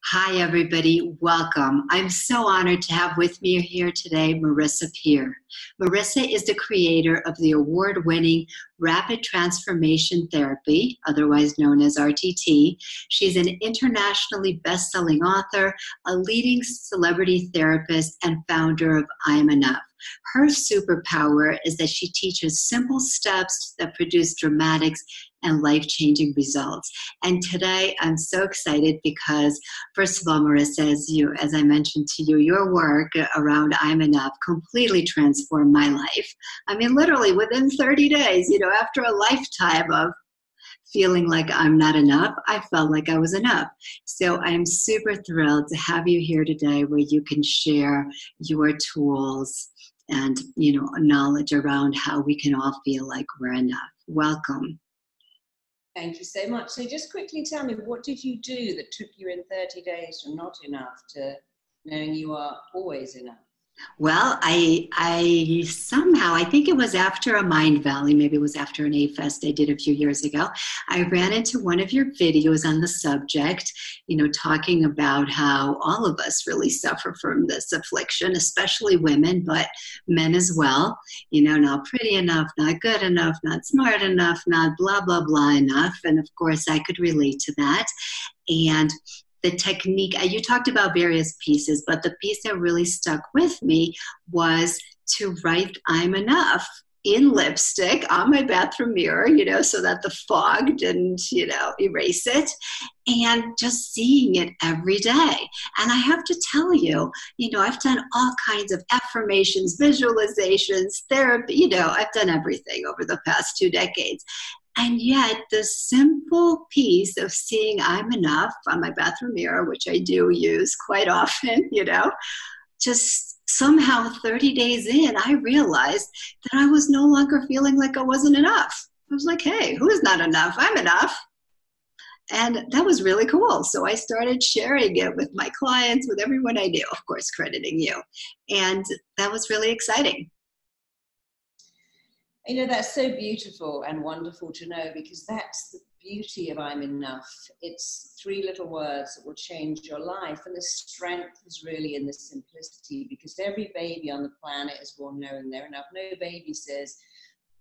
Hi, everybody. Welcome. I'm so honored to have with me here today Marisa Peer. Marisa is the creator of the award-winning Rapid Transformation Therapy, otherwise known as RTT. She's an internationally best-selling author, a leading celebrity therapist, and founder of I'm Enough. Her superpower is that she teaches simple steps that produce dramatics and life-changing results. And today I'm so excited because, first of all, Marisa, as I mentioned to you, your work around I'm Enough completely transformed my life. I mean, literally within 30 days, after a lifetime of feeling like I'm not enough, I felt like I was enough. So I'm super thrilled to have you here today where you can share your tools and, knowledge around how we can all feel like we're enough. Welcome. Thank you so much. So just quickly tell me, what did you do that took you in 30 days from not enough to knowing you are always enough? Well, I somehow, I think it was after a Mind Valley, maybe it was after an A-Fest I did a few years ago, I ran into one of your videos on the subject, talking about how all of us really suffer from this affliction, especially women, but men as well, not pretty enough, not good enough, not smart enough, not blah, blah, blah enough. And of course, I could relate to that. And the technique, you talked about various pieces, but the piece that really stuck with me was to write I'm enough in lipstick on my bathroom mirror, so that the fog didn't, erase it, and just seeing it every day. And I have to tell you, I've done all kinds of affirmations, visualizations, therapy, I've done everything over the past 2 decades. And yet the simple piece of seeing I'm enough on my bathroom mirror, which I do use quite often, just somehow 30 days in, I realized that I was no longer feeling like I wasn't enough. I was like, hey, who is not enough? I'm enough. And that was really cool. So I started sharing it with my clients, with everyone I knew, of course, crediting you. And that was really exciting. That's so beautiful and wonderful to know, because that's the beauty of I'm Enough. It's 3 little words that will change your life. And the strength is really in the simplicity, because every baby on the planet is born knowing they're enough. No baby says,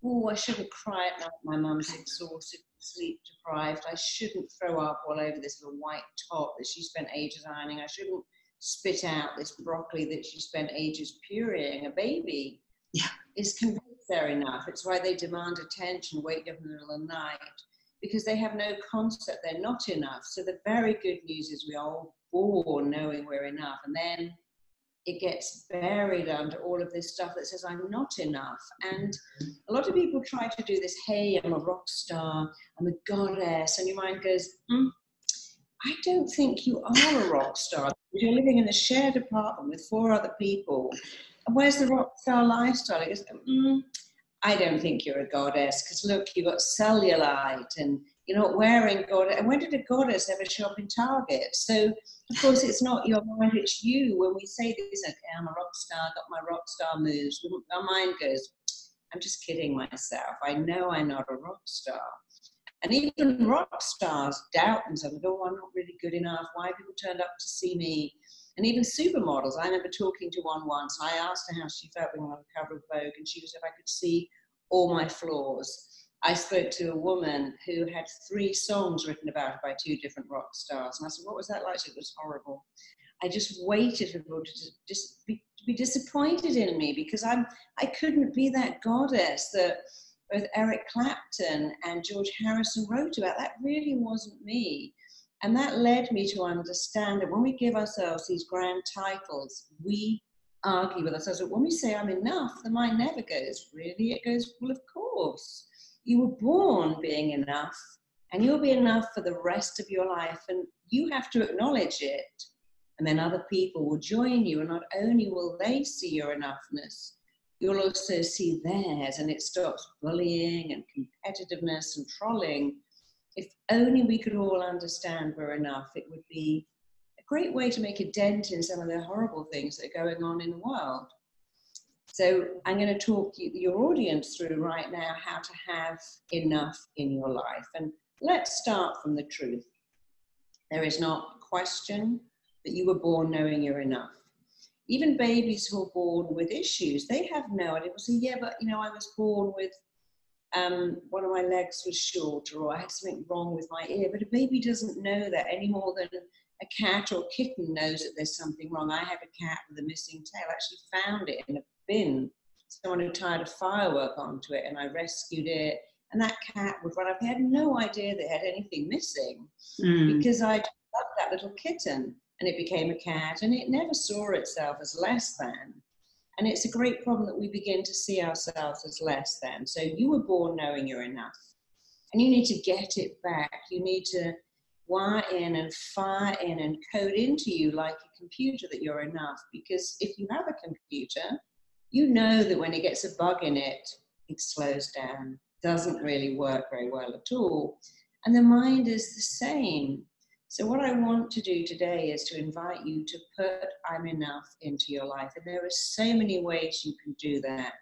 oh, I shouldn't cry at night, my mum's exhausted, sleep deprived. I shouldn't throw up all over this little white top that she spent ages ironing. I shouldn't spit out this broccoli that she spent ages pureeing. A baby is convinced they're enough. It's why they demand attention, wake up in the middle of the night, because they have no concept they're not enough. So the very good news is we are all born knowing we're enough, and then it gets buried under all of this stuff that says I'm not enough. And a lot of people try to do this, hey, I'm a rock star, I'm a goddess, and your mind goes, I don't think you are a rock star. You're living in a shared apartment with 4 other people. And where's the rock star lifestyle? It goes, I don't think you're a goddess, because look, you've got cellulite and you're not wearing goddess. And when did a goddess ever show up in Target? So, of course, it's not your mind, it's you. When we say this, okay, I'm a rock star, got my rock star moves, our mind goes, I'm just kidding myself. I know I'm not a rock star. And even rock stars doubt themselves and go, oh, I'm not really good enough. Why people turned up to see me? And even supermodels. I remember talking to one once, and I asked her how she felt being on the cover of Vogue, and she was, if I could see all my flaws. I spoke to a woman who had 3 songs written about her by 2 different rock stars. And I said, what was that like? It was horrible. I just waited for people to be disappointed in me, because I couldn't be that goddess that both Eric Clapton and George Harrison wrote about. That really wasn't me. And that led me to understand that when we give ourselves these grand titles, we argue with ourselves. But when we say I'm enough, the mind never goes, really? It goes, well, of course. You were born being enough, and you'll be enough for the rest of your life. And you have to acknowledge it. And then other people will join you. And not only will they see your enoughness, you'll also see theirs, and it stops bullying and competitiveness and trolling. If only we could all understand we're enough, it would be a great way to make a dent in some of the horrible things that are going on in the world. So I'm going to talk your audience through right now how to have enough in your life. And let's start from the truth. There is not question that you were born knowing you're enough. Even babies who are born with issues, they have no idea. People say, yeah, but I was born with one of my legs was shorter, or I had something wrong with my ear. But a baby doesn't know that any more than a cat or kitten knows that there's something wrong. I had a cat with a missing tail. I actually found it in a bin. Someone had tied a firework onto it, and I rescued it. And that cat would run up. They had no idea they had anything missing because I loved that little kitten, and it became a cat, and it never saw itself as less than. And it's a great problem that we begin to see ourselves as less than. So you were born knowing you're enough, and you need to get it back. You need to wire in and fire in and code into you like a computer that you're enough. Because if you have a computer, you know that when it gets a bug in it, it slows down, doesn't really work very well at all. And the mind is the same. So what I want to do today is to invite you to put I'm enough into your life. And there are so many ways you can do that.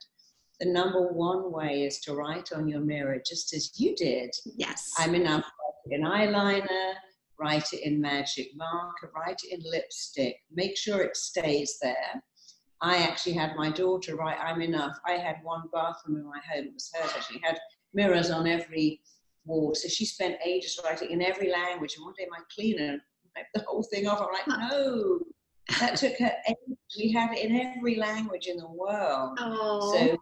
The number one way is to write on your mirror, just as you did. Yes. I'm enough. Write it in eyeliner, write it in magic marker, write it in lipstick. Make sure it stays there. I actually had my daughter write I'm enough. I had one bathroom in my home. It was hers actually. It had mirrors on every wall. So she spent ages writing in every language. And one day my cleaner ripped the whole thing off. I'm like, no, that took her ages. We had it in every language in the world. Oh. So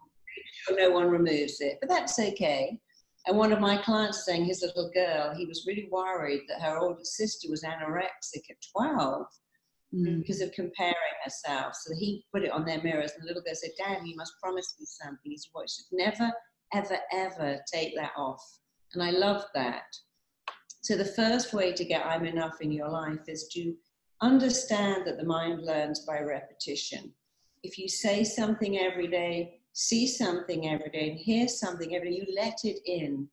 sure no one removes it, but that's okay. And one of my clients was saying his little girl, he was really worried that her older sister was anorexic at 12 because of comparing herself. So he put it on their mirrors, and the little girl said, Dad, you must promise me something. He said, what? She said, never, ever, ever take that off. And I love that. So the first way to get I'm enough in your life is to understand that the mind learns by repetition. If you say something every day, see something every day, and hear something every day, you let it in.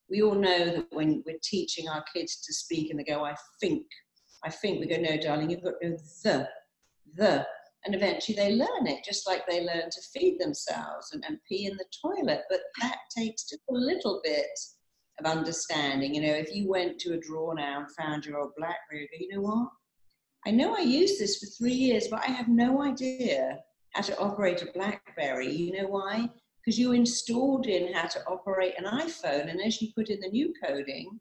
We all know that when we're teaching our kids to speak and they go, I think, we go, no, darling, you've got to go the. And eventually they learn it, just like they learn to feed themselves and pee in the toilet. But that takes just a little bit of understanding. If you went to a drawer now and found your old BlackBerry, you go, you know what? I know I used this for 3 years, but I have no idea how to operate a BlackBerry. You know why? Because you installed in how to operate an iPhone, and as you put in the new coding,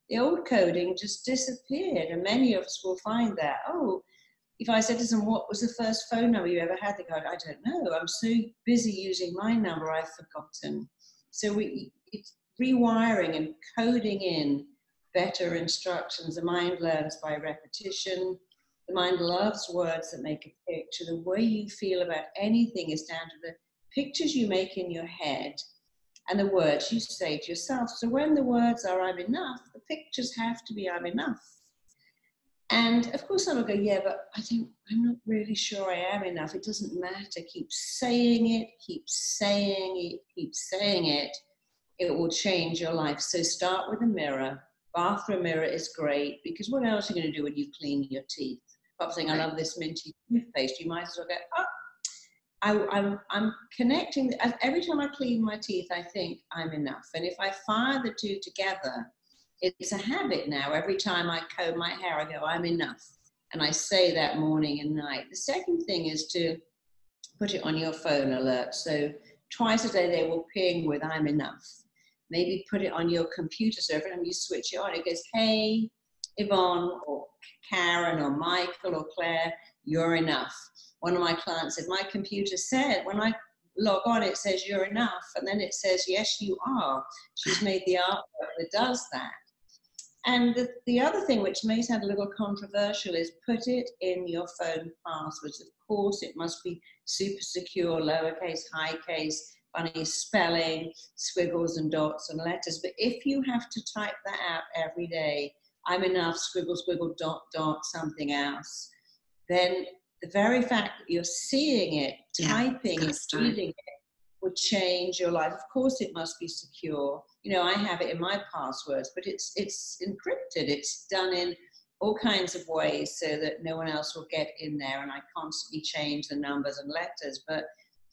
the old coding just disappeared. And many of us will find that, if I said to them, what was the first phone number you ever had? They go, I don't know. I'm so busy using my number, I've forgotten. So it's rewiring and coding in better instructions. The mind learns by repetition. The mind loves words that make a picture. The way you feel about anything is down to the pictures you make in your head and the words you say to yourself. So when the words are I'm enough, the pictures have to be I'm enough. And of course, someone will go, yeah, but I'm not really sure I am enough. It doesn't matter. Keep saying it, keep saying it, keep saying it. It will change your life. So start with a mirror. Bathroom mirror is great, because what else are you going to do when you clean your teeth? Apart from saying, I love this minty toothpaste, you might as well go, I'm connecting. Every time I clean my teeth, I think I'm enough. And if I fire the two together, it's a habit now. Every time I comb my hair, I go, I'm enough. And I say that morning and night. The second thing is to put it on your phone alert. So twice a day they will ping with I'm enough. Maybe put it on your computer, so every time you switch it on, it goes, hey, Yvonne or Karen or Michael or Claire, you're enough. One of my clients said, my computer said, when I log on, it says you're enough. And then it says, yes, you are. She's made the artwork that does that. And the other thing, which may sound a little controversial, is put it in your phone passwords. Of course, it must be super secure, lowercase, high case, funny spelling, squiggles and dots and letters. But if you have to type that out every day, I'm enough, squiggle, squiggle, dot, dot, something else, then the very fact that you're seeing it, typing it, reading it, would change your life. Of course, it must be secure. I have it in my passwords, but it's encrypted. It's done in all kinds of ways so that no one else will get in there. And I constantly change the numbers and letters, but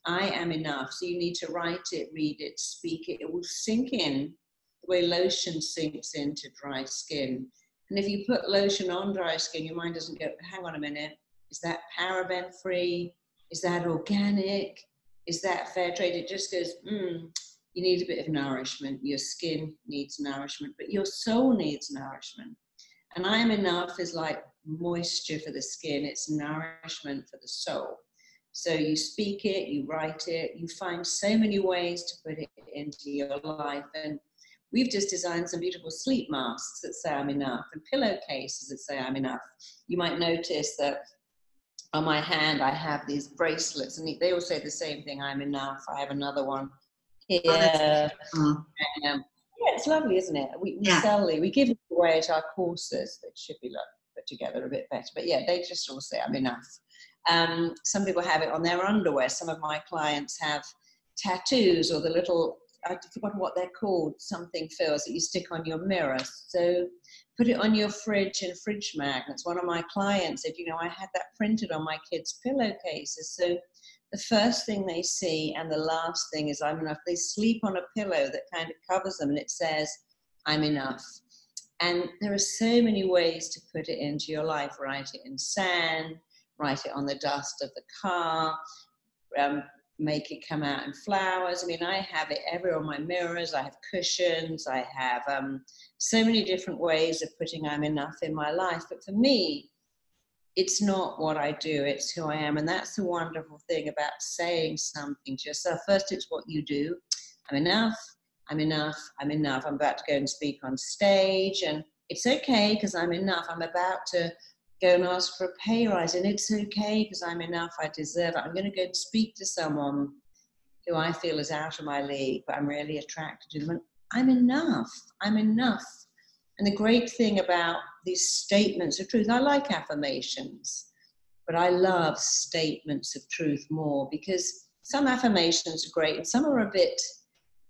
I am enough. So you need to write it, read it, speak it. It will sink in the way lotion sinks into dry skin. And if you put lotion on dry skin, your mind doesn't go, hang on a minute, is that paraben free? Is that organic? Is that fair trade? It just goes, you need a bit of nourishment. Your skin needs nourishment, but your soul needs nourishment. And I am enough is like moisture for the skin. It's nourishment for the soul. So you speak it, you write it, you find so many ways to put it into your life. And we've just designed some beautiful sleep masks that say I'm enough, and pillowcases that say I'm enough. You might notice that on my hand I have these bracelets, and they all say the same thing, I'm enough. I have another one here. Oh. And, yeah, it's lovely, isn't it? We sell it, we give it away at our courses. They should be put together a bit better. But yeah, they just all say I'm enough. Some people have it on their underwear. Some of my clients have tattoos, or the little, I've forgotten what they're called, something fills that you stick on your mirror. So put it on your fridge and fridge magnets. One of my clients said, I had that printed on my kids' pillowcases. So the first thing they see and the last thing is I'm enough. They sleep on a pillow that kind of covers them and it says, I'm enough. And there are so many ways to put it into your life. Write it in sand, write it on the dust of the car, make it come out in flowers. I mean, I have it everywhere on my mirrors. I have cushions. I have so many different ways of putting I'm enough in my life. But for me, it's not what I do, it's who I am. And that's the wonderful thing about saying something to yourself. First, it's what you do. I'm enough, I'm enough, I'm enough. I'm about to go and speak on stage, and it's okay because I'm enough. I'm about to go and ask for a pay rise, and it's okay because I'm enough, I deserve it. I'm going to go and speak to someone who I feel is out of my league, but I'm really attracted to them. And I'm enough, I'm enough. And the great thing about these statements of truth, I like affirmations, but I love statements of truth more, because some affirmations are great and some are a bit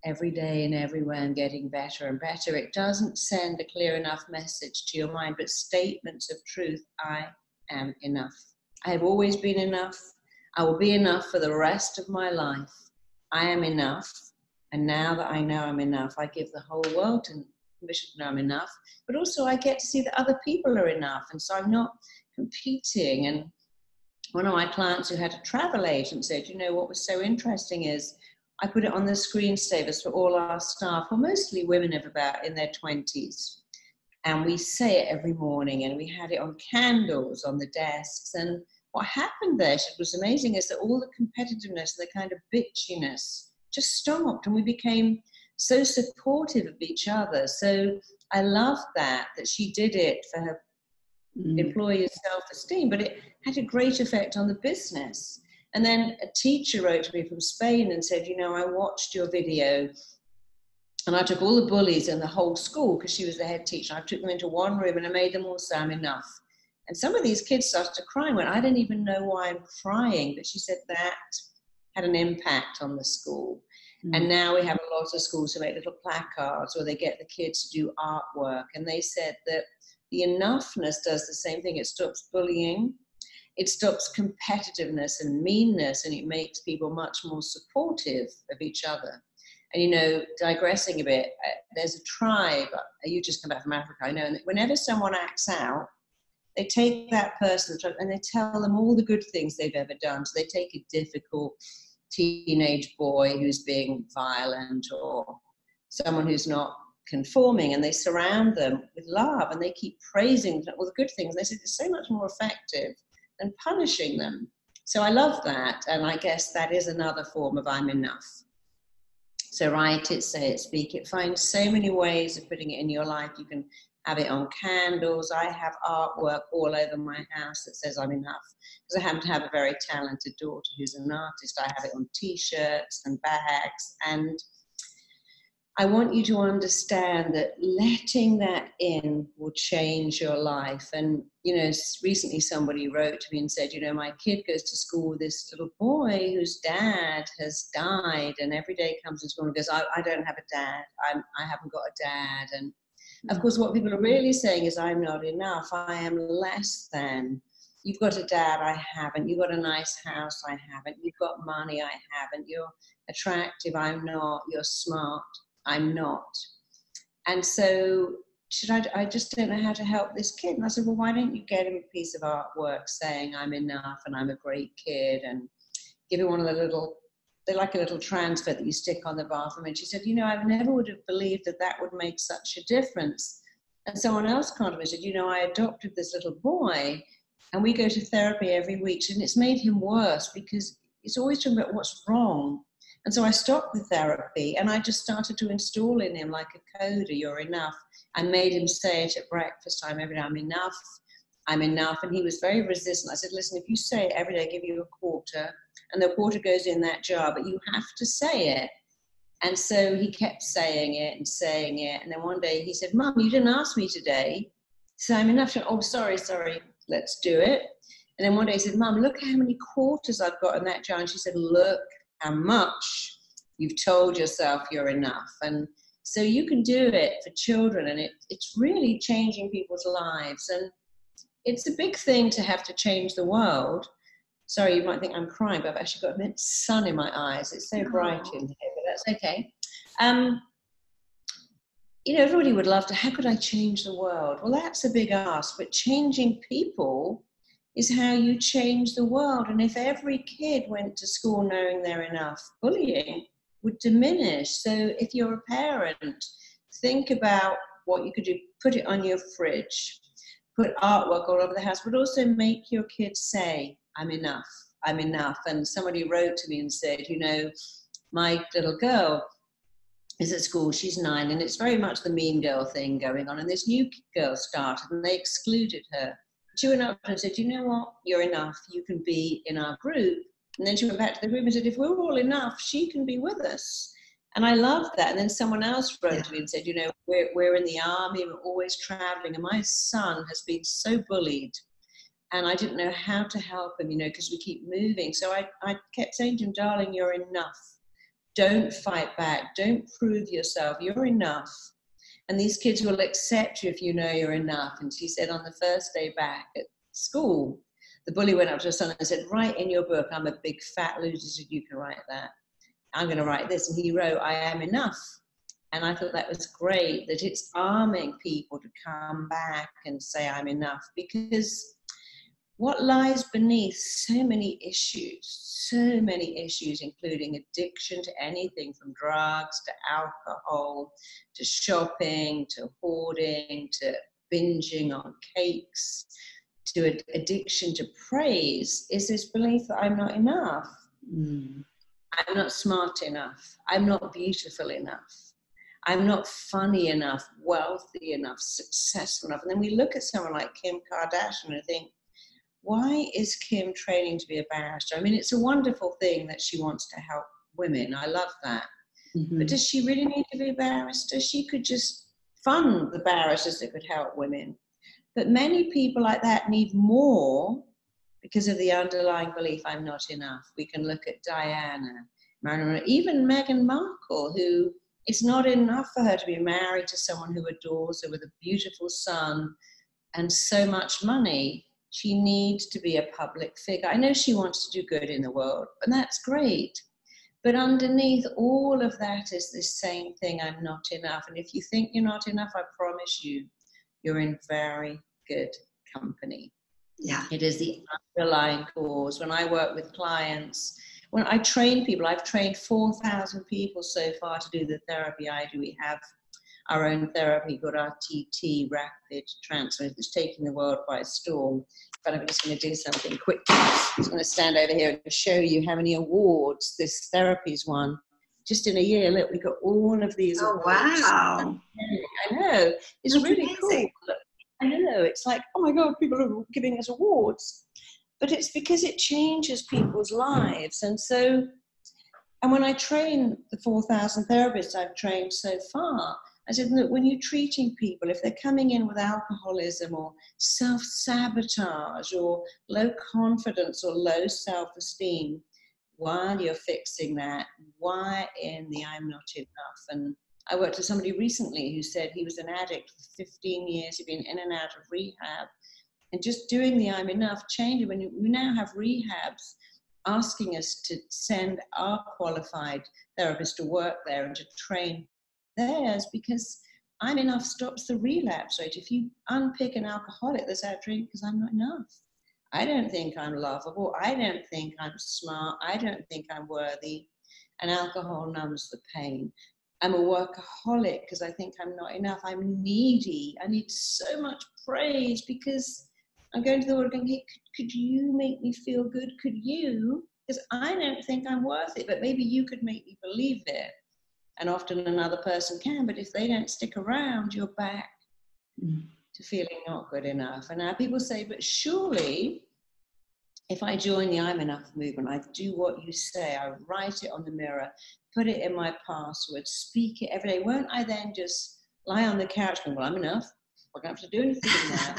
every day and everywhere and getting better and better. It doesn't send a clear enough message to your mind, but statements of truth, I am enough. I have always been enough. I will be enough for the rest of my life. I am enough. And now that I know I'm enough, I give the whole world permission to know I'm enough, but also I get to see that other people are enough. And so I'm not competing. And one of my clients who had a travel agent said, what was so interesting is I put it on the screensavers for all our staff, who are mostly women of about in their 20s. And we say it every morning, and we had it on candles on the desks. And what happened there, it was amazing, is that all the competitiveness and the kind of bitchiness just stopped, and we became so supportive of each other. So I love that she did it for her employees' self-esteem, but it had a great effect on the business. And then a teacher wrote to me from Spain and said, I watched your video, and I took all the bullies in the whole school, because she was the head teacher. I took them into one room and I made them all say I'm enough. And some of these kids started to cry and went, I don't even know why I'm crying. But she said that had an impact on the school. And now we have a lot of schools who make little placards, or they get the kids to do artwork. And they said that the enoughness does the same thing. It stops bullying, it stops competitiveness and meanness, and it makes people much more supportive of each other. And, digressing a bit, there's a tribe, you just come back from Africa, I know, and whenever someone acts out, they take that person and they tell them all the good things they've ever done. So they take a difficult teenage boy who's being violent, or someone who's not conforming, and they surround them with love and they keep praising all the good things. They say it's so much more effective than punishing them. So I love that, and I guess that is another form of I'm enough. So write it, say it, speak it, find so many ways of putting it in your life. You can have it on candles. I have artwork all over my house that says I'm enough, because I happen to have a very talented daughter who's an artist. I have it on t-shirts and bags, and I want you to understand that letting that in will change your life. And, recently somebody wrote to me and said, my kid goes to school with this little boy whose dad has died, and every day comes to school and goes, I don't have a dad. I haven't got a dad. And of course, what people are really saying is, I'm not enough. I am less than. You've got a dad, I haven't. You've got a nice house, I haven't. You've got money, I haven't. You're attractive, I'm not. You're smart, I'm not. And so I just don't know how to help this kid. And I said, well, why don't you get him a piece of artwork saying I'm enough and I'm a great kid, and give him one of the little, they're like a little transfer that you stick on the bathroom. And she said, you know, I never would have believed that that would make such a difference. And someone else contacted me and said, you know, I adopted this little boy and we go to therapy every week, and it's made him worse because it's always talking about what's wrong. And so I stopped the therapy and I just started to install in him like a coda, you're enough. I made him say it at breakfast time every day, I'm enough, I'm enough. And he was very resistant. I said, listen, if you say it every day, I give you a quarter, and the quarter goes in that jar, but you have to say it. And so he kept saying it and saying it. And then one day he said, Mum, you didn't ask me today. So I'm enough. Oh, sorry, let's do it. And then one day he said, Mum, look how many quarters I've got in that jar. And she said, look how much you've told yourself you're enough. And so you can do it for children, and it's really changing people's lives. And it's a big thing to have to change the world. Sorry, you might think I'm crying, but I've actually got immense sun in my eyes. It's so bright in here, but that's okay. You know, everybody would love to, how could I change the world? Well, that's a big ask, but changing people is how you change the world. And if every kid went to school knowing they're enough, bullying would diminish. So if you're a parent, think about what you could do. Put it on your fridge, put artwork all over the house, but also make your kids say, I'm enough, I'm enough. And somebody wrote to me and said, you know, my little girl is at school, she's 9, and it's very much the mean girl thing going on. And this new girl started and they excluded her. She went up and said, you know what, you're enough, you can be in our group. And then she went back to the group and said, if we're all enough, she can be with us. And I loved that. And then someone else wrote to me and said, you know, we're in the army, we're always traveling. And my son has been so bullied. And I didn't know how to help him, you know, because we keep moving. So I kept saying to him, darling, you're enough. Don't fight back. Don't prove yourself. You're enough. And these kids will accept you if you know you're enough. And she said on the first day back at school, the bully went up to her son and said, write in your book, I'm a big fat loser. She said, you can write that. I'm going to write this. And he wrote, I am enough. And I thought that was great, that it's arming people to come back and say, I'm enough. Because what lies beneath so many issues, including addiction to anything from drugs to alcohol, to shopping, to hoarding, to binging on cakes, to addiction to praise, is this belief that I'm not enough. I'm not smart enough. I'm not beautiful enough. I'm not funny enough, wealthy enough, successful enough. And then we look at someone like Kim Kardashian and think, why is Kim training to be a barrister? I mean, it's a wonderful thing that she wants to help women. I love that. But does she really need to be a barrister? She could just fund the barristers that could help women. But many people like that need more because of the underlying belief, I'm not enough. We can look at Diana, Marilyn, even Meghan Markle, who it's not enough for her to be married to someone who adores her with a beautiful son and so much money. She needs to be a public figure. I know she wants to do good in the world, and that's great. But underneath all of that is this same thing, I'm not enough. And if you think you're not enough, I promise you, you're in very good company. Yeah. It is the underlying cause. When I work with clients, when I train people, I've trained 4,000 people so far to do the therapy I do. We have our own therapy called RTT, Rapid Transfer. It's taking the world by storm. But I'm just going to do something quick. I'm just going to stand over here and show you how many awards this therapy's won. Just in a year, look, we got all of these awards. Wow. I know. It's That's really amazing. cool. I know. It's like, oh my God, people are giving us awards. But it's because it changes people's lives. And so, and when I train the 4,000 therapists I've trained so far, I said, look, when you're treating people, if they're coming in with alcoholism or self-sabotage or low confidence or low self-esteem, while you're fixing that, why in the I'm not enough? And I worked with somebody recently who said he was an addict for 15 years. He'd been in and out of rehab. And just doing the I'm enough changed. When we now have rehabs asking us to send our qualified therapists to work there and to train theirs, because I'm enough stops the relapse rate. If you unpick an alcoholic that's out drinking because I'm not enough. I don't think I'm lovable. I don't think I'm smart. I don't think I'm worthy. And alcohol numbs the pain. I'm a workaholic because I think I'm not enough. I'm needy. I need so much praise because I'm going to the world going, hey, could you make me feel good? Could you? Because I don't think I'm worth it, but maybe you could make me believe it. And often another person can, but if they don't stick around, you're back to feeling not good enough. And now people say, but surely if I join the I'm Enough movement, I do what you say, I write it on the mirror, put it in my password, speak it every day. Won't I then just lie on the couch going, well, I'm enough. I don't have to do anything now.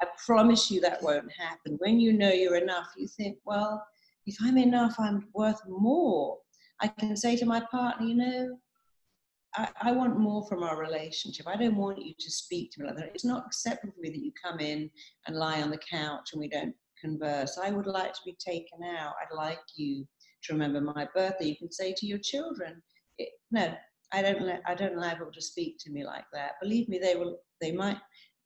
I promise you that won't happen. When you know you're enough, you think, well, if I'm enough, I'm worth more. I can say to my partner, you know, I want more from our relationship. I don't want you to speak to me like that. It's not acceptable for me that you come in and lie on the couch and we don't converse. I would like to be taken out. I'd like you to remember my birthday. You can say to your children, no, I don't allow people to speak to me like that. Believe me, they might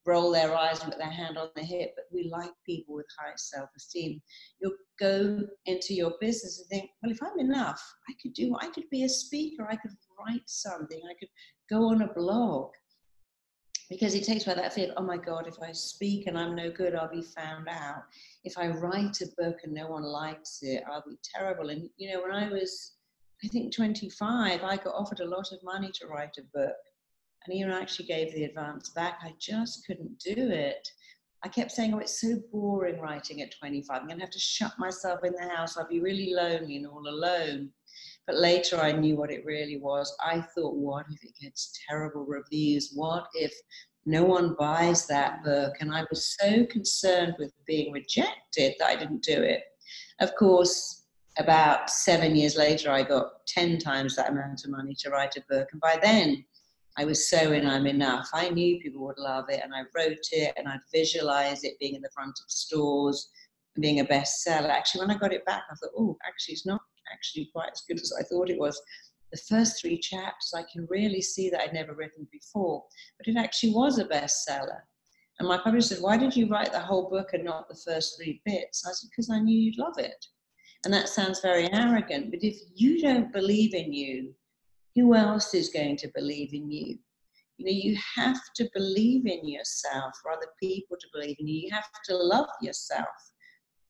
roll their eyes and put their hand on their hip, but we like people with high self-esteem. You'll go into your business and think, well, if I'm enough, I could be a speaker, I could write something, I could go on a blog. Because it takes away that fear of, oh my God, if I speak and I'm no good, I'll be found out. If I write a book and no one likes it, I'll be terrible. And, you know, when I was, I think 25, I got offered a lot of money to write a book. And even I actually gave the advance back. I just couldn't do it. I kept saying, oh, it's so boring writing at 25. I'm going to have to shut myself in the house. I'll be really lonely and all alone. But later I knew what it really was. I thought, what if it gets terrible reviews? What if no one buys that book? And I was so concerned with being rejected that I didn't do it. Of course, about 7 years later, I got 10 times that amount of money to write a book. And by then, I was so in I'm enough. I knew people would love it, and I wrote it, and I'd visualize it being in the front of stores and being a bestseller. Actually, when I got it back, I thought, oh, actually, it's not actually quite as good as I thought it was. The first 3 chapters, I can really see that I'd never written before, but it actually was a bestseller. And my publisher said, why did you write the whole book and not the first 3 bits? I said, because I knew you'd love it. And that sounds very arrogant, but if you don't believe in you, who else is going to believe in you? You know, you have to believe in yourself for other people to believe in you. You have to love yourself.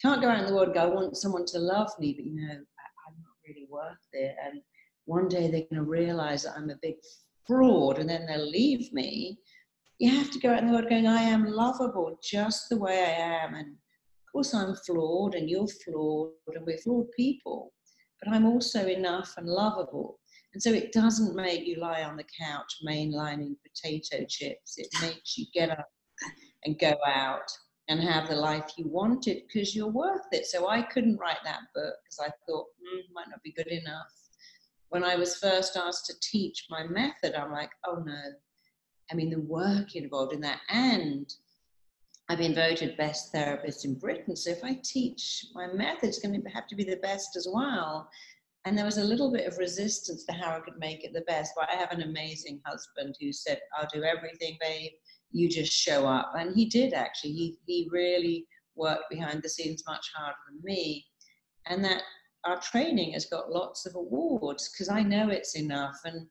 You can't go out in the world and go, I want someone to love me, but you know, I'm not really worth it. And one day they're going to realize that I'm a big fraud and then they'll leave me. You have to go out in the world going, I am lovable just the way I am. And of course I'm flawed and you're flawed and we're flawed people, but I'm also enough and lovable. And so it doesn't make you lie on the couch mainlining potato chips. It makes you get up and go out and have the life you wanted because you're worth it. So I couldn't write that book because I thought, might not be good enough. When I was first asked to teach my method, I'm like, oh no. I mean, the work involved in that. And I've been voted best therapist in Britain. So if I teach my method, it's going to have to be the best as well. And there was a little bit of resistance to how I could make it the best. But I have an amazing husband who said, I'll do everything, babe. You just show up. And he did, actually. He really worked behind the scenes much harder than me. And that our training has got lots of awards because I know it's enough. And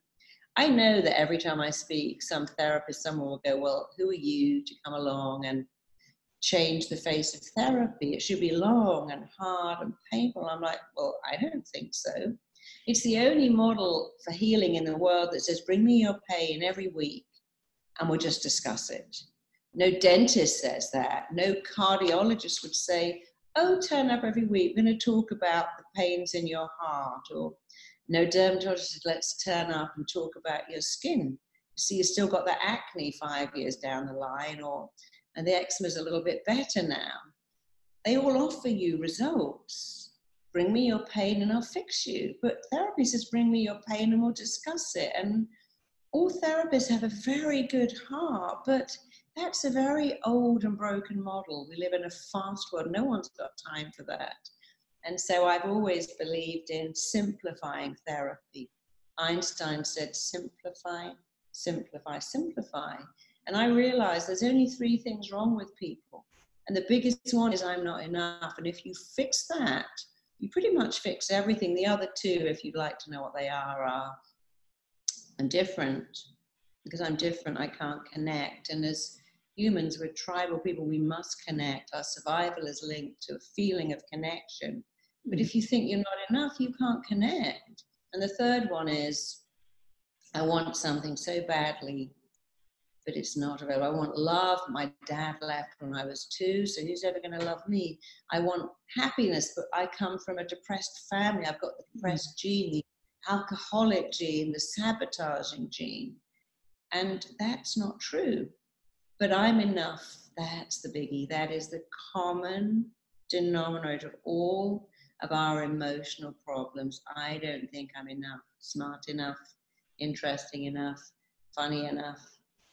I know that every time I speak, some therapist, someone will go, well, who are you to come along and change the face of therapy? It should be long and hard and painful. I'm like, well, I don't think so. It's the only model for healing in the world that says, bring me your pain every week and we'll just discuss it. No dentist says that. No cardiologist would say, oh, turn up every week. We're going to talk about the pains in your heart. Or no dermatologist says, let's turn up and talk about your skin. See, you've still got that acne 5 years down the line, and the eczema is a little bit better now. They all offer you results. Bring me your pain and I'll fix you. But therapy says, bring me your pain and we'll discuss it. And all therapists have a very good heart, but that's a very old and broken model. We live in a fast world. No one's got time for that. And so I've always believed in simplifying therapy. Einstein said, simplify, simplify, simplify. And I realized there's only 3 things wrong with people. And the biggest one is I'm not enough. And if you fix that, you pretty much fix everything. The other 2, if you'd like to know what they are I'm different. Because I'm different, I can't connect. And as humans, we're tribal people, we must connect. Our survival is linked to a feeling of connection. But if you think you're not enough, you can't connect. And the third one is, I want something so badly, but it's not available. I want love. My dad left when I was 2, so who's ever going to love me? I want happiness, but I come from a depressed family. I've got the depressed gene, the alcoholic gene, the sabotaging gene. And that's not true. But I'm enough. That's the biggie. That is the common denominator of all of our emotional problems. I don't think I'm enough, smart enough, interesting enough, funny enough,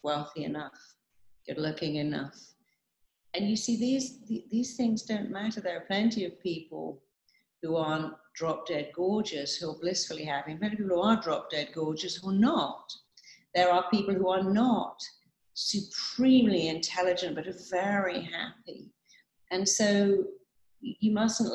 wealthy enough, good looking enough. And you see, these things don't matter. There are plenty of people who aren't drop dead gorgeous, who are blissfully happy, and plenty of people who are drop dead gorgeous who are not. There are people who are not supremely intelligent but are very happy. And so you mustn't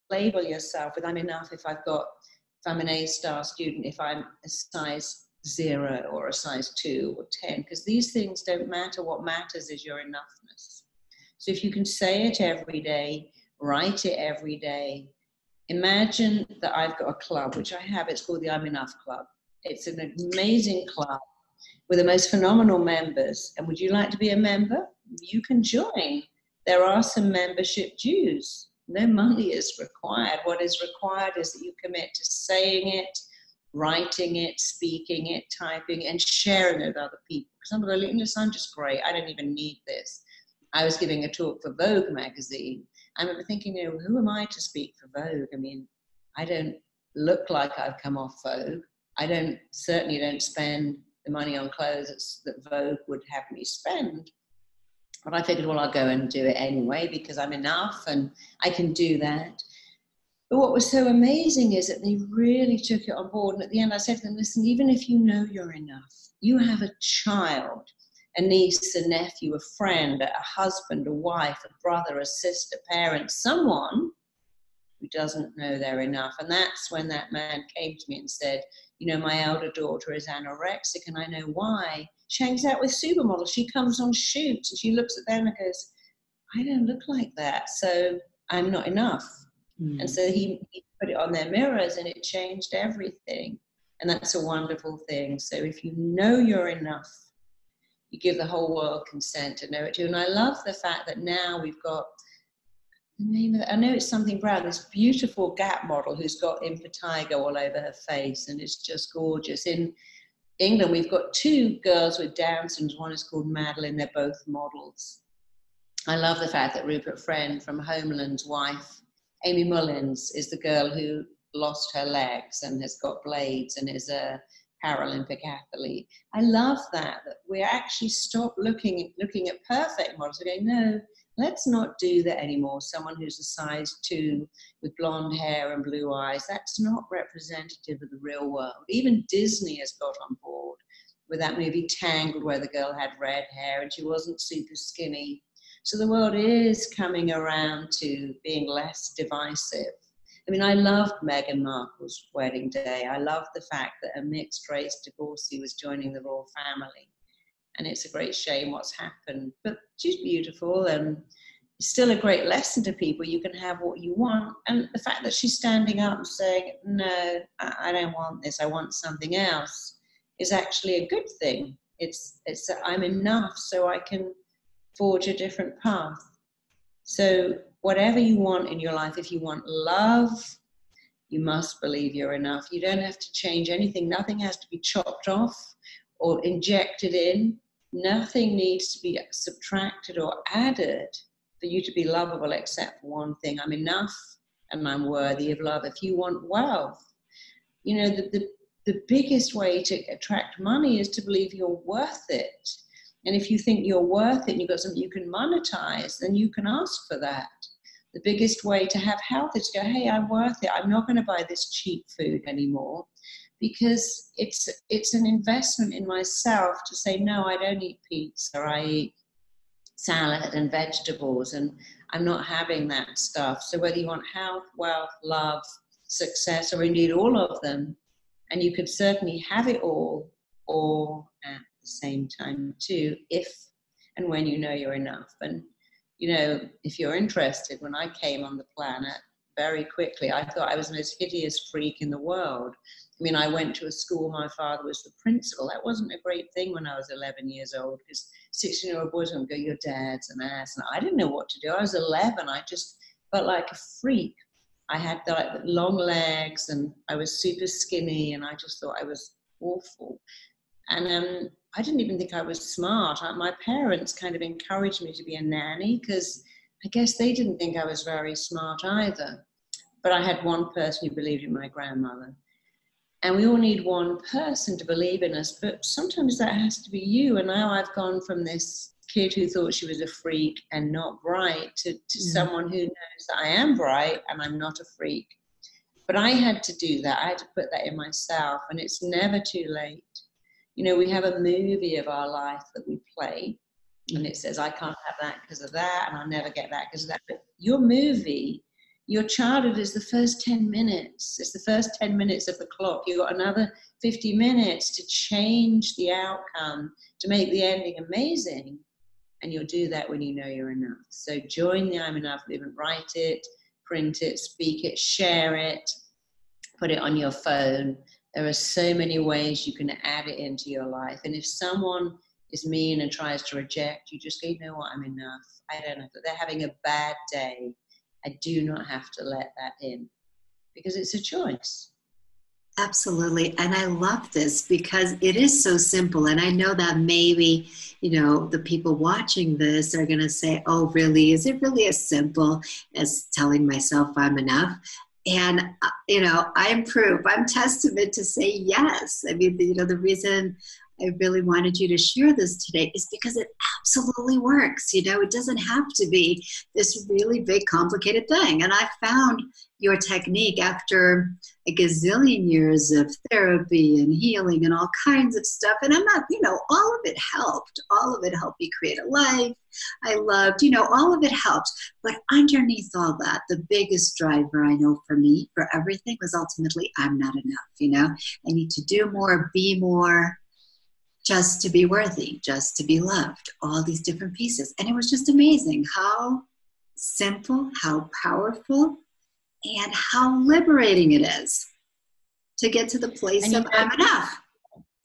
label yourself with I'm enough if I'm an A-star student, if I'm a size 0 or a size 2 or 10, because these things don't matter. What matters is your enoughness. So if you can say it every day, write it every day. Imagine that I've got a club, which I have. It's called the I'm Enough Club. It's an amazing club with the most phenomenal members. And would you like to be a member? You can join. There are some membership dues. No money is required. What is required is that you commit to saying it, writing it, speaking it, typing, and sharing it with other people. Because I'm going, I'm just great. I don't even need this. I was giving a talk for Vogue magazine. I remember thinking, who am I to speak for Vogue? I mean, I don't look like I've come off Vogue. I certainly don't spend the money on clothes that Vogue would have me spend. But I figured, well, I'll go and do it anyway because I'm enough and I can do that. But what was so amazing is that they really took it on board. And at the end, I said to them, listen, even if you know you're enough, you have a child, a niece, a nephew, a friend, a husband, a wife, a brother, a sister, parent, someone who doesn't know they're enough. And that's when that man came to me and said, my elder daughter is anorexic and I know why. She hangs out with supermodels. She comes on shoots and she looks at them and goes, I don't look like that, so I'm not enough. Mm. And so he put it on their mirrors and it changed everything. And that's a wonderful thing. So if you know you're enough, you give the whole world consent to know it too. And I love the fact that now we've got the name of it, I know it's something brown, this beautiful Gap model who's got impetigo all over her face and it's just gorgeous. In England, we've got 2 girls with Down syndrome. One is called Madeline. They're both models. I love the fact that Rupert Friend from Homeland's wife, Amy Mullins, is the girl who lost her legs and has got blades and is a Paralympic athlete. I love that we actually stop looking at perfect models. We go, no, let's not do that anymore. Someone who's a size 2 with blonde hair and blue eyes, that's not representative of the real world. Even Disney has got on board with that movie Tangled, where the girl had red hair and she wasn't super skinny. So the world is coming around to being less divisive. I mean, I loved Meghan Markle's wedding day. I loved the fact that a mixed-race divorcee was joining the royal family. And it's a great shame what's happened. But she's beautiful and it's still a great lesson to people. You can have what you want. And the fact that she's standing up and saying, no, I don't want this, I want something else, is actually a good thing. It's that I'm enough so I can forge a different path. So whatever you want in your life, if you want love, you must believe you're enough. You don't have to change anything. Nothing has to be chopped off or injected in. Nothing needs to be subtracted or added for you to be lovable, except for one thing. I'm enough and I'm worthy of love. If you want wealth, the biggest way to attract money is to believe you're worth it. And if you think you're worth it and you've got something you can monetize, then you can ask for that. The biggest way to have health is to go, hey, I'm worth it. I'm not going to buy this cheap food anymore because it's an investment in myself to say, no, I don't eat pizza, I eat salad and vegetables, and I'm not having that stuff. So whether you want health, wealth, love, success, or indeed all of them, and you could certainly have it all at the same time too, if and when you know you're enough. And if you're interested, when I came on the planet, very quickly I thought I was the most hideous freak in the world. I mean, I went to a school, my father was the principal. That wasn't a great thing when I was 11 years old, because 16-year-old boys would go, your dad's an ass. And I didn't know what to do. I was 11. I just felt like a freak. I had like long legs and I was super skinny, and I just thought I was awful. And I didn't even think I was smart. My parents kind of encouraged me to be a nanny, because I guess they didn't think I was very smart either. But I had one person who believed in my grandmother. And we all need one person to believe in us, but sometimes that has to be you. And now I've gone from this kid who thought she was a freak and not bright to someone who knows that I am bright and I'm not a freak. But I had to do that. I had to put that in myself, and it's never too late. We have a movie of our life that we play, and it says, I can't have that because of that, and I'll never get that because of that. But your movie, your childhood is the first 10 minutes. It's the first 10 minutes of the clock. You've got another 50 minutes to change the outcome, to make the ending amazing. And you'll do that when you know you're enough. So join the I'm Enough movement. Write it, print it, speak it, share it, put it on your phone. There are so many ways you can add it into your life. And if someone is mean and tries to reject, you just go, you know what, I'm enough. I don't know. They're having a bad day. I do not have to let that in, because it's a choice. Absolutely. And I love this because it is so simple. And I know that maybe, the people watching this are going to say, oh, really? Is it really as simple as telling myself I'm enough? And, I'm proof, I'm testament to say yes. I mean, the reason I really wanted you to share this today is because it absolutely works. It doesn't have to be this really big, complicated thing. And I found your technique after a gazillion years of therapy and healing and all kinds of stuff. And I'm not, all of it helped. All of it helped me create a life I loved, all of it helped. But underneath all that, the biggest driver I know for me, for everything, was ultimately, I'm not enough. I need to do more, be more, just to be worthy, just to be loved, all these different pieces. And it was just amazing how simple, how powerful, and how liberating it is to get to the place of I'm enough.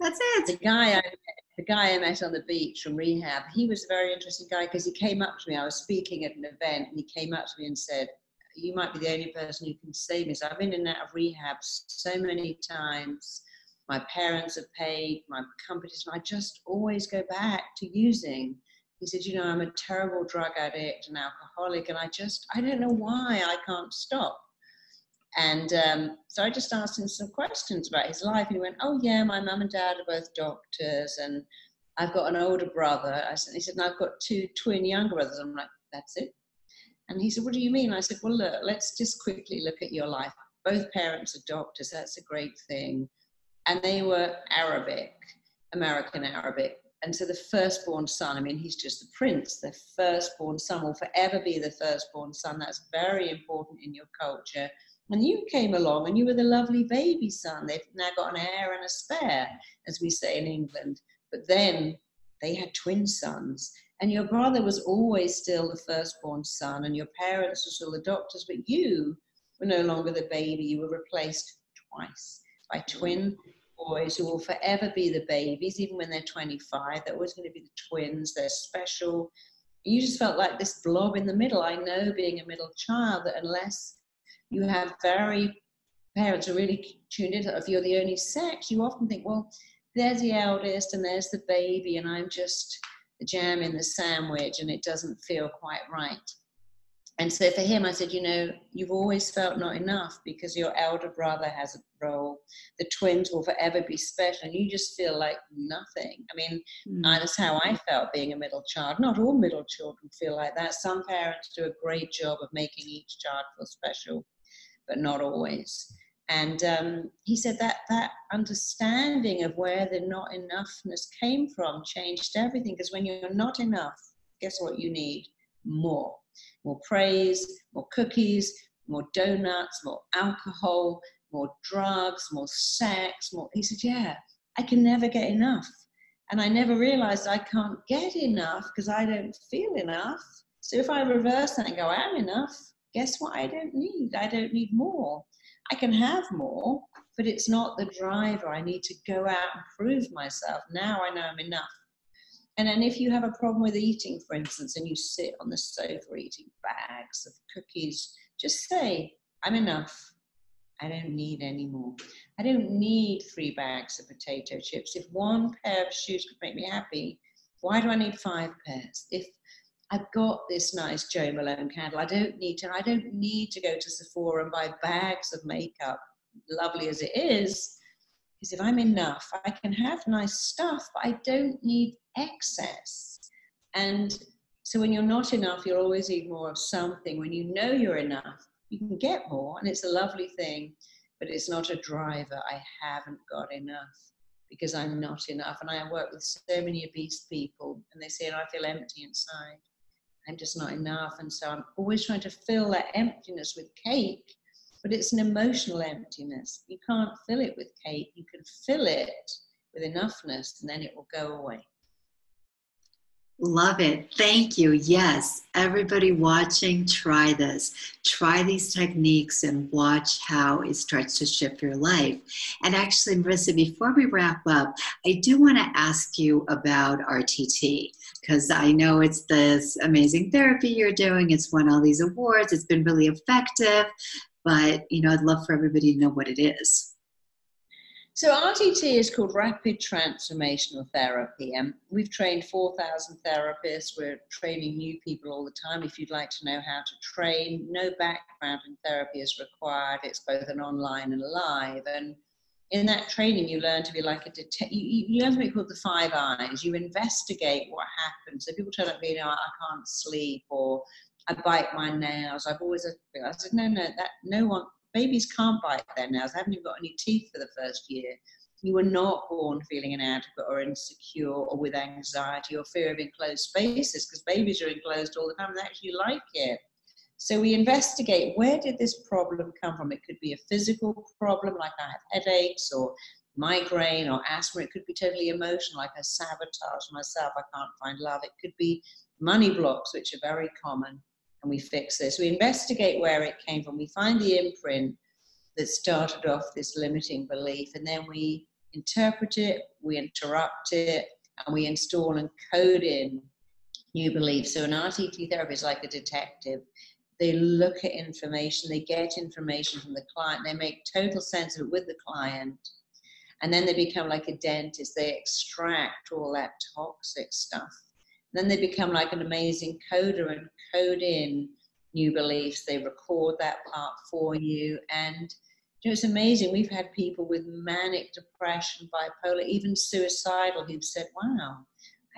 That's it. The guy I met on the beach from rehab, he was a very interesting guy, because he came up to me. I was speaking at an event, and he came up to me and said, you might be the only person who can save me. So I've been in and out of rehab so many times. My parents have paid, my companies, and I just always go back to using. He said, I'm a terrible drug addict and alcoholic, and I don't know why I can't stop. And so I just asked him some questions about his life. And he went, oh yeah, my mum and dad are both doctors, and I've got an older brother. He said, and I've got two twin younger brothers. I'm like, that's it? And he said, what do you mean? I said, well, look, let's just quickly look at your life. Both parents are doctors. That's a great thing. And they were Arabic, American Arabic. And so the firstborn son, he's just the prince. The firstborn son will forever be the firstborn son. That's very important in your culture. And you came along and you were the lovely baby son. They've now got an heir and a spare, as we say in England. But then they had twin sons. And your brother was always still the firstborn son, and your parents were still the doctors, but you were no longer the baby. You were replaced twice by twin boys who will forever be the babies, even when they're 25. They're always going to be the twins. They're special. You just felt like this blob in the middle. I know, being a middle child, that unless you have parents are really tuned into it, if you're the only sex, you often think, well, there's the eldest and there's the baby, and I'm just the jam in the sandwich, and it doesn't feel quite right. And so for him, I said, you've always felt not enough because your elder brother has a role. The twins will forever be special, and you just feel like nothing. That's how I felt being a middle child. Not all middle children feel like that. Some parents do a great job of making each child feel special, but not always. And he said that understanding of where the not enoughness came from changed everything. Because when you're not enough, guess what you need? More praise, more cookies, more donuts, more alcohol, more drugs, more sex, more. He said, yeah, I can never get enough. And I never realized I can't get enough because I don't feel enough. So if I reverse that and go, I'm enough, guess what? I don't need more. I can have more, but it's not the driver. I need to go out and prove myself. Now I know I'm enough. And then if you have a problem with eating, for instance, and you sit on the sofa eating bags of cookies, just say, I'm enough. I don't need any more. I don't need 3 bags of potato chips. If 1 pair of shoes could make me happy, why do I need 5 pairs? If I've got this nice Jo Malone candle, I don't need to go to Sephora and buy bags of makeup, lovely as it is. Because if I'm enough, I can have nice stuff, but I don't need excess. And so when you're not enough, you'll always need more of something. When you know you're enough, you can get more, and it's a lovely thing, but it's not a driver. I haven't got enough because I'm not enough. And I work with so many obese people, and they say, I feel empty inside. I'm just not enough. And so I'm always trying to fill that emptiness with cake, but it's an emotional emptiness. You can't fill it with cake. You can fill it with enoughness, and then it will go away. Love it. Thank you. Yes. Everybody watching, try this. Try these techniques and watch how it starts to shift your life. And actually, Marisa, before we wrap up, I do want to ask you about RTT, because I know it's this amazing therapy you're doing. It's won all these awards. It's been really effective. But, I'd love for everybody to know what it is. So RTT is called Rapid Transformational Therapy, and we've trained 4,000 therapists. We're training new people all the time. If you'd like to know how to train, no background in therapy is required. It's both an online and live. And in that training, you learn to be like you learn to be called the 5 eyes. You investigate what happens. So people tell me, I can't sleep, or I bite my nails. I said, no one. Babies can't bite their nails. They haven't even got any teeth for the first year. You were not born feeling inadequate or insecure or with anxiety or fear of enclosed spaces, because babies are enclosed all the time and they actually like it. So we investigate, where did this problem come from? It could be a physical problem, like I have headaches or migraine or asthma. It could be totally emotional, like I sabotage myself. I can't find love. It could be money blocks, which are very common. And we fix this. We investigate where it came from. We find the imprint that started off this limiting belief, and then we interpret it, we interrupt it, and we install and code in new beliefs. So an RTT therapist is like a detective. They look at information, they get information from the client, they make total sense of it with the client, and then they become like a dentist. They extract all that toxic stuff. Then they become like an amazing coder and code in new beliefs. They record that part for you. And it's amazing. We've had people with manic depression, bipolar, even suicidal, who've said, wow,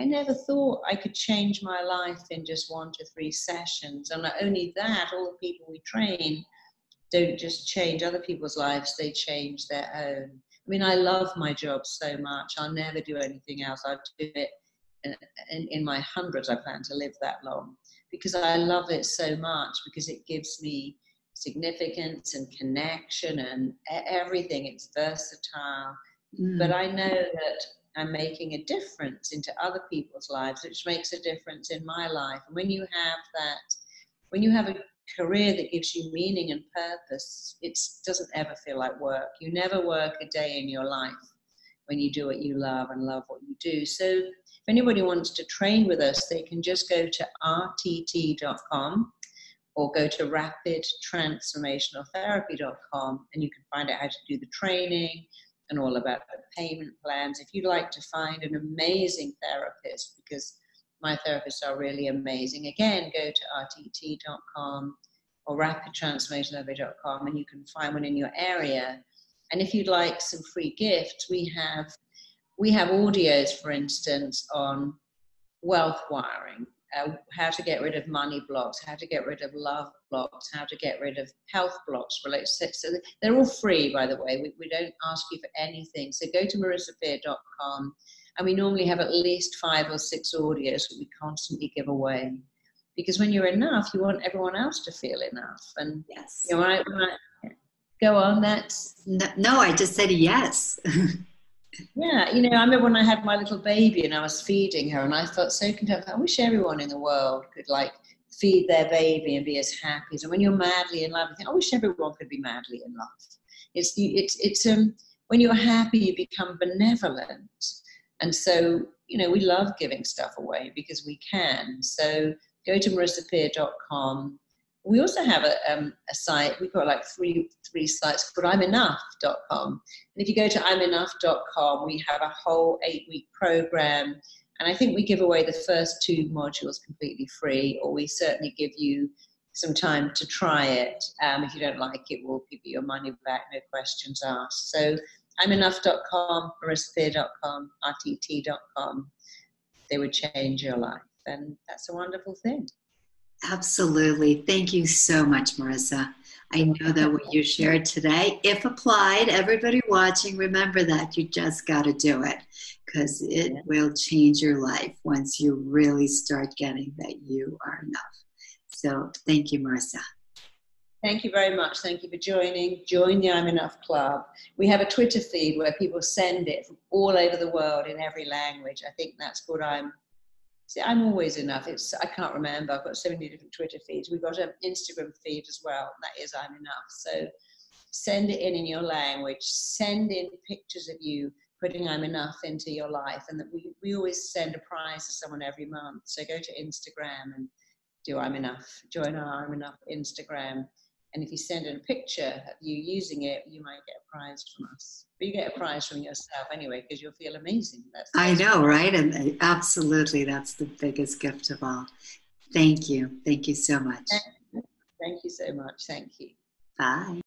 I never thought I could change my life in just 1 to 3 sessions. And not only that, all the people we train don't just change other people's lives, they change their own. I mean, I love my job so much. I'll never do anything else. I'll do it. In my hundreds, I plan to live that long, because I love it so much, because it gives me significance and connection and everything. It's versatile. But I know that I'm making a difference into other people's lives, which makes a difference in my life. And when you have that, when you have a career that gives you meaning and purpose, it doesn't ever feel like work. You never work a day in your life when you do what you love and love what you do. So if anybody wants to train with us, they can just go to rtt.com or go to rapidtransformationaltherapy.com, and you can find out how to do the training and all about the payment plans. If you'd like to find an amazing therapist, because my therapists are really amazing, again, go to rtt.com or rapidtransformationaltherapy.com, and you can find one in your area. And if you'd like some free gifts, we have audios, for instance, on wealth wiring, how to get rid of money blocks, how to get rid of love blocks, how to get rid of health blocks, relationships. So they're all free, by the way. We don't ask you for anything. So go to marisapeer.com, and we normally have at least 5 or 6 audios that we constantly give away. Because when you're enough, you want everyone else to feel enough. And Yes. you know, when I go on, that's... No, I just said yes. Yeah, you know, I remember when I had my little baby and I was feeding her, and I felt so content. I wish everyone in the world could like feed their baby and be as happy. So when you're madly in love, you think, I wish everyone could be madly in love. It's when you're happy, you become benevolent, and so you know we love giving stuff away because we can. So go to marisapeer.com. We also have a site, we've got like three sites called imenough.com. And if you go to imenough.com, we have a whole 8-week program. And I think we give away the first 2 modules completely free, or we certainly give you some time to try it. If you don't like it, we'll give you your money back, no questions asked. So imenough.com, marisapeer.com, rtt.com. They would change your life. And that's a wonderful thing. Absolutely. Thank you so much, Marisa. I know that what you shared today, if applied, everybody watching, remember that you just got to do it, because it will change your life once you really start getting that you are enough. So thank you, Marisa. Thank you very much. Thank you for joining. Join the I'm Enough Club. We have a Twitter feed where people send it from all over the world in every language. I think that's called I'm always enough. I can't remember. I've got so many different Twitter feeds. We've got an Instagram feed as well. That is I'm Enough. So send it in your language. Send in pictures of you putting I'm Enough into your life. And that we always send a prize to someone every month. So go to Instagram and do I'm Enough. Join our I'm Enough Instagram. And if you send in a picture of you using it, you might get a prize from us. But you get a prize from yourself anyway, because you'll feel amazing. I know, right? And absolutely, that's the biggest gift of all. Thank you. Thank you so much. Thank you so much. Thank you. Bye.